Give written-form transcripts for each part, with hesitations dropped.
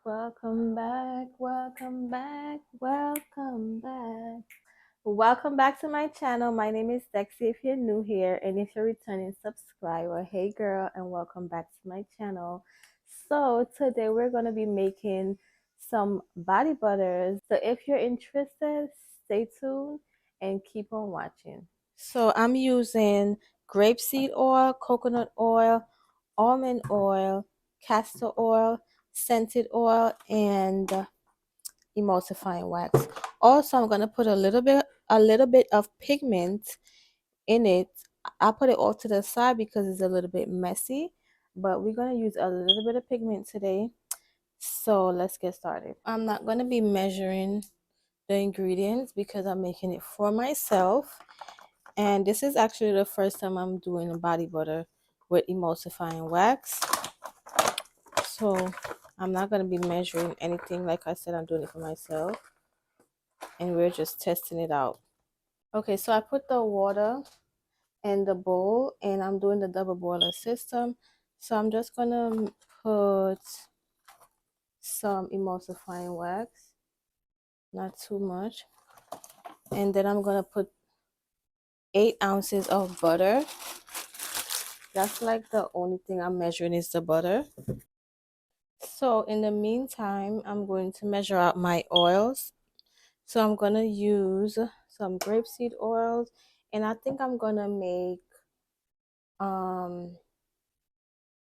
Welcome back, welcome back, welcome back. Welcome back to my channel. My name is Dexy if you're new here, and if you're a returning subscriber, hey girl, and welcome back to my channel. So today we're going to be making some body butters. So if you're interested, stay tuned and keep on watching. So I'm using grapeseed oil, coconut oil, almond oil, castor oil, scented oil, and emulsifying wax. Also, I'm gonna put a little bit of pigment in it. I'll put it all to the side because it's a little bit messy, but we're gonna use a little bit of pigment today. So let's get started. I'm not gonna be measuring the ingredients because I'm making it for myself. And this is actually the first time I'm doing a body butter with emulsifying wax. So I'm not going to be measuring anything. Like I said, I'm doing it for myself. And we're just testing it out. Okay, so I put the water in the bowl and I'm doing the double boiler system. So I'm just going to put some emulsifying wax. Not too much. And then I'm going to put 8 ounces of butter. That's like the only thing I'm measuring is the butter. So in the meantime, I'm going to measure out my oils. So I'm going to use some grapeseed oils, and I think I'm going to make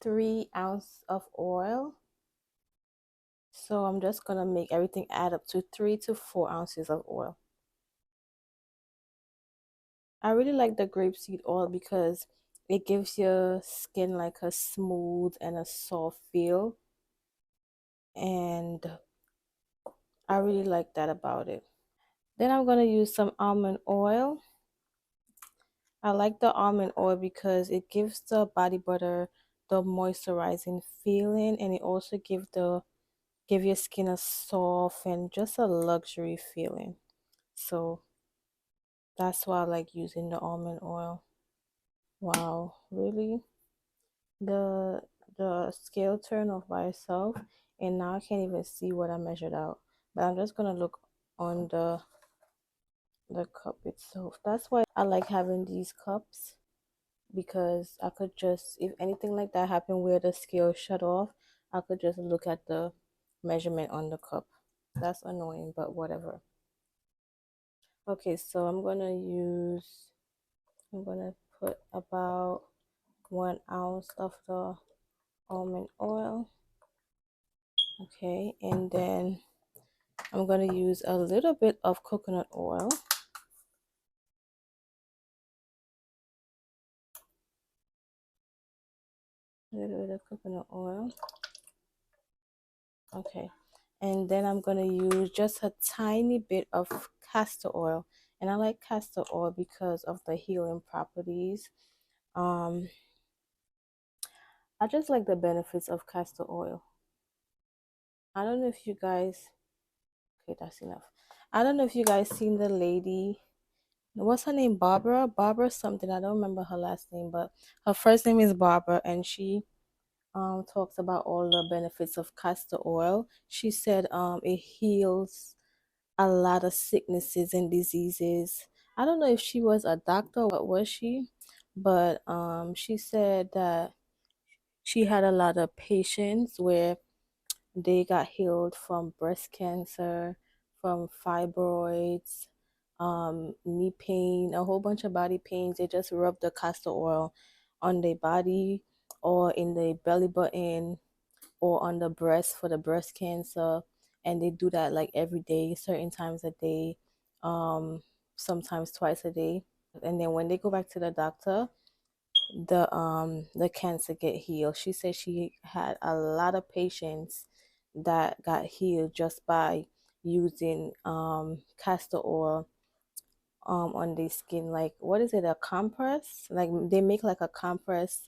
3 ounces of oil. So I'm just going to make everything add up to 3 to 4 ounces of oil. I really like the grapeseed oil because it gives your skin like a smooth and a soft feel. And I really like that about it. Then I'm going to use some almond oil. I like the almond oil because it gives the body butter the moisturizing feeling, and it also give your skin a soft and just a luxury feeling. So that's why I like using the almond oil. Wow, really? The the scale turned off by itself, and now I can't even see what I measured out. But I'm just gonna look on the cup itself. That's why I like having these cups, because I could just, if anything like that happened where the scale shut off, I could just look at the measurement on the cup. That's annoying, but whatever. Okay, so I'm gonna put about 1 ounce of the almond oil. Okay, and then I'm gonna use a little bit of coconut oil. A little bit of coconut oil. Okay, and then I'm gonna use just a tiny bit of castor oil, and I like castor oil because of the healing properties. um I just like the benefits of castor oil. I don't know if you guys, okay, that's enough. I don't know if you guys seen the lady, what's her name, Barbara something, I don't remember her last name, but her first name is Barbara, and she talks about all the benefits of castor oil. She said it heals a lot of sicknesses and diseases. I don't know if she was a doctor or what was she, but she said that she had a lot of patients where they got healed from breast cancer, from fibroids, knee pain, a whole bunch of body pains. They just rub the castor oil on their body or in the belly button or on the breast for the breast cancer, and they do that like every day, certain times a day, sometimes twice a day. And then when they go back to the doctor, the cancer get healed. She said she had a lot of patients that got healed just by using castor oil on their skin. Like, what is it, a compress? Like, they make like a compress,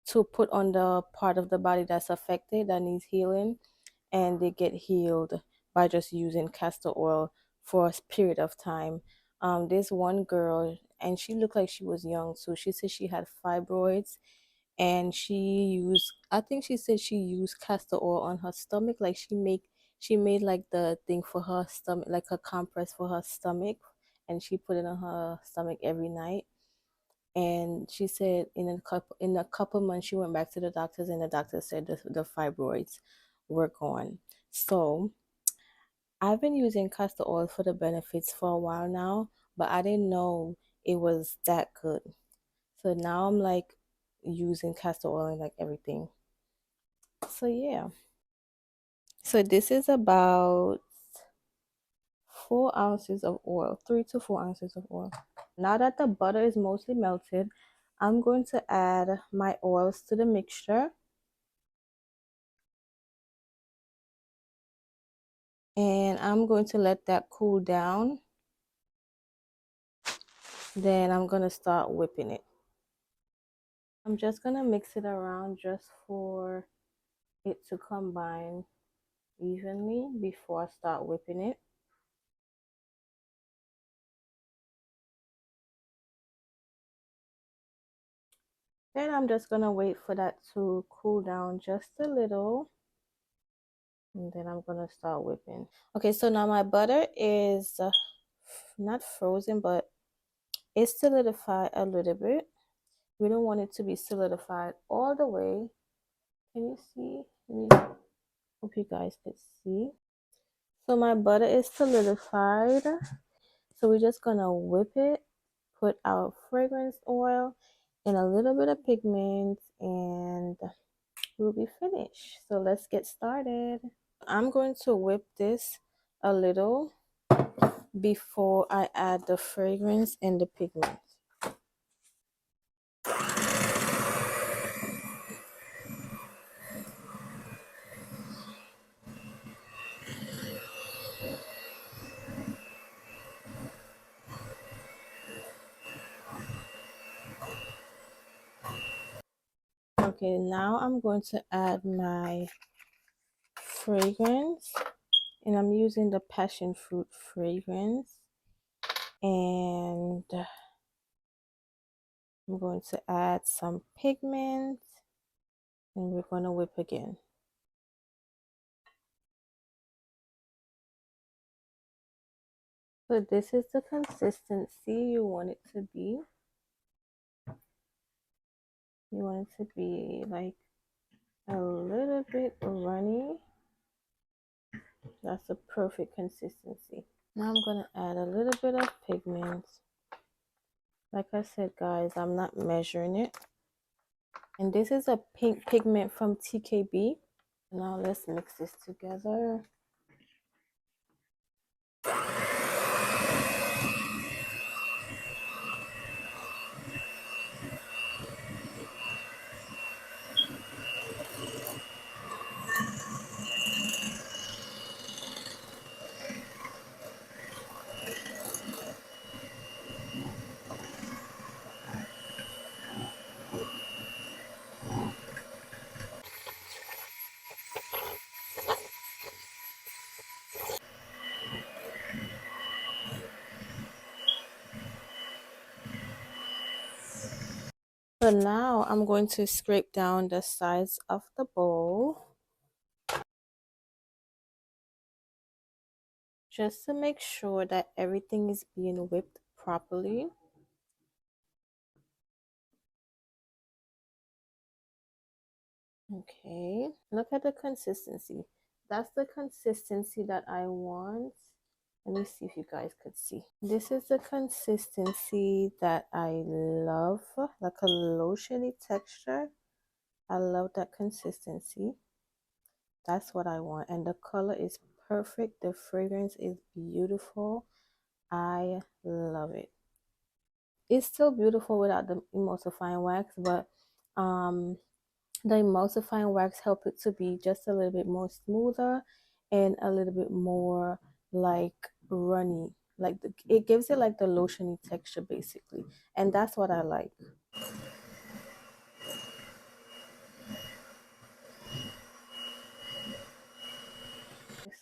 to put on the part of the body that's affected, that needs healing, and they get healed by just using castor oil for a period of time. There's one girl, and she looked like she was young, so she said she had fibroids, and she used, I think she said she used castor oil on her stomach. Like she made like the thing for her stomach, like a compress for her stomach, and she put it on her stomach every night. And she said in a couple months she went back to the doctors, and the doctor said the fibroids were gone. So I've been using castor oil for the benefits for a while now, but I didn't know it was that good. So now I'm like using castor oil in like everything. So yeah. So this is about 4 ounces of oil, 3 to 4 ounces of oil. Now that the butter is mostly melted, I'm going to add my oils to the mixture, and I'm going to let that cool down. Then I'm going to start whipping it. I'm just going to mix it around just for it to combine evenly before I start whipping it. Then I'm just going to wait for that to cool down just a little. And then I'm going to start whipping. Okay, so now my butter is not frozen, but it's solidified a little bit. We don't want it to be solidified all the way. Can you see? Hope you guys could see. So my butter is solidified. So we're just going to whip it, put our fragrance oil and a little bit of pigment, and we'll be finished. So let's get started. I'm going to whip this a little before I add the fragrance and the pigment. Okay, now I'm going to add my fragrance, and I'm using the passion fruit fragrance, and I'm going to add some pigment, and we're going to whip again. So this is the consistency you want it to be. You want it to be like a little bit runny. That's the perfect consistency. Now I'm going to add a little bit of pigment. Like I said, guys, I'm not measuring it. And this is a pink pigment from TKB. Now let's mix this together. So now I'm going to scrape down the sides of the bowl just to make sure that everything is being whipped properly. Okay, look at the consistency. That's the consistency that I want. Let me see if you guys could see. This is the consistency that I love, like a lotiony texture. I love that consistency. That's what I want. And the color is perfect. The fragrance is beautiful. I love it. It's still beautiful without the emulsifying wax, but the emulsifying wax help it to be just a little bit more smoother and a little bit more like runny. Like it gives it like the lotiony texture basically, and that's what I like.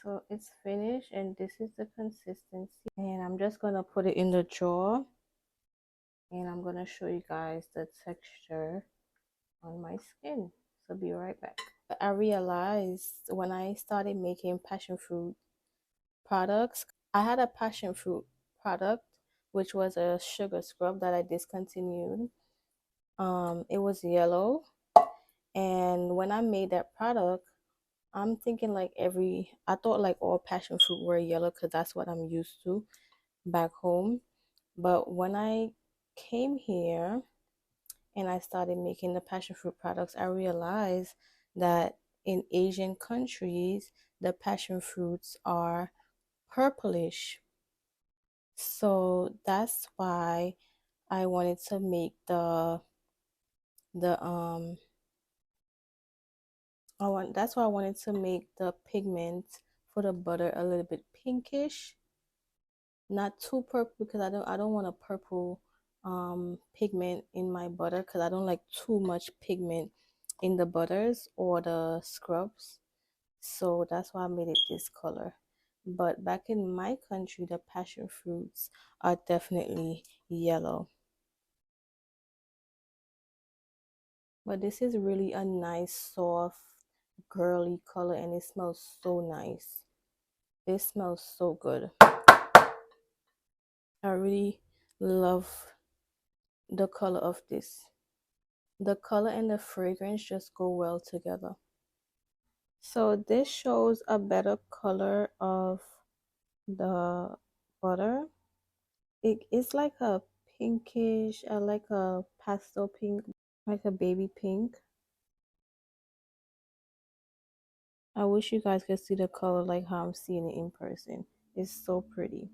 So it's finished, and this is the consistency, and I'm just gonna put it in the jar, and I'm gonna show you guys the texture. on my skin. So be right back. I realized when I started making passion fruit products, I had a passion fruit product which was a sugar scrub that I discontinued. It was yellow, and when I made that product, I'm thinking like I thought like all passion fruit were yellow because that's what I'm used to back home. But when I came here and I started making the passion fruit products, I realized that in Asian countries, the passion fruits are purplish. So that's why I wanted to make the that's why I wanted to make the pigment for the butter a little bit pinkish, not too purple because I don't want a purple pigment in my butter because I don't like too much pigment in the butters or the scrubs. So that's why I made it this color. But back in my country, the passion fruits are definitely yellow. But this is really a nice, soft, girly color and it smells so nice. It smells so good. I really love the color of this. The color and the fragrance just go well together. So this shows a better color of the butter. It is like a pinkish, like a pastel pink, like a baby pink. I wish you guys could see the color like how I'm seeing it in person. It's so pretty.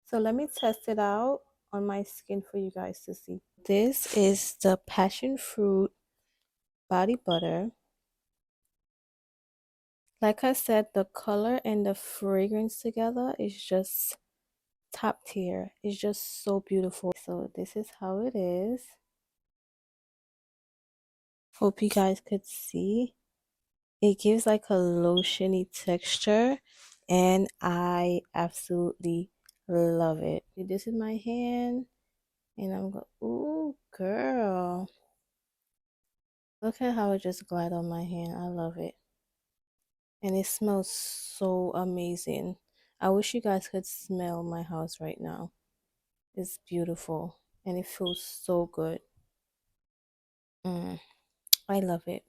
So let me test it out on my skin for you guys to see. This is the passion fruit body butter. Like I said, the color and the fragrance together is just top tier. It's just so beautiful. So this is how it is. Hope you guys could see. It gives like a lotiony texture and I absolutely love it. This is my hand and I'm going, ooh, girl. Look at how it just glide on my hand. I love it. And it smells so amazing. I wish you guys could smell my house right now. It's beautiful and it feels so good. I love it.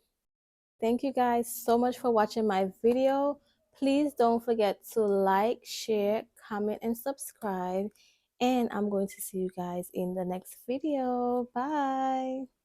Thank you guys so much for watching my video. Please don't forget to like, share, comment, and subscribe. And I'm going to see you guys in the next video. Bye.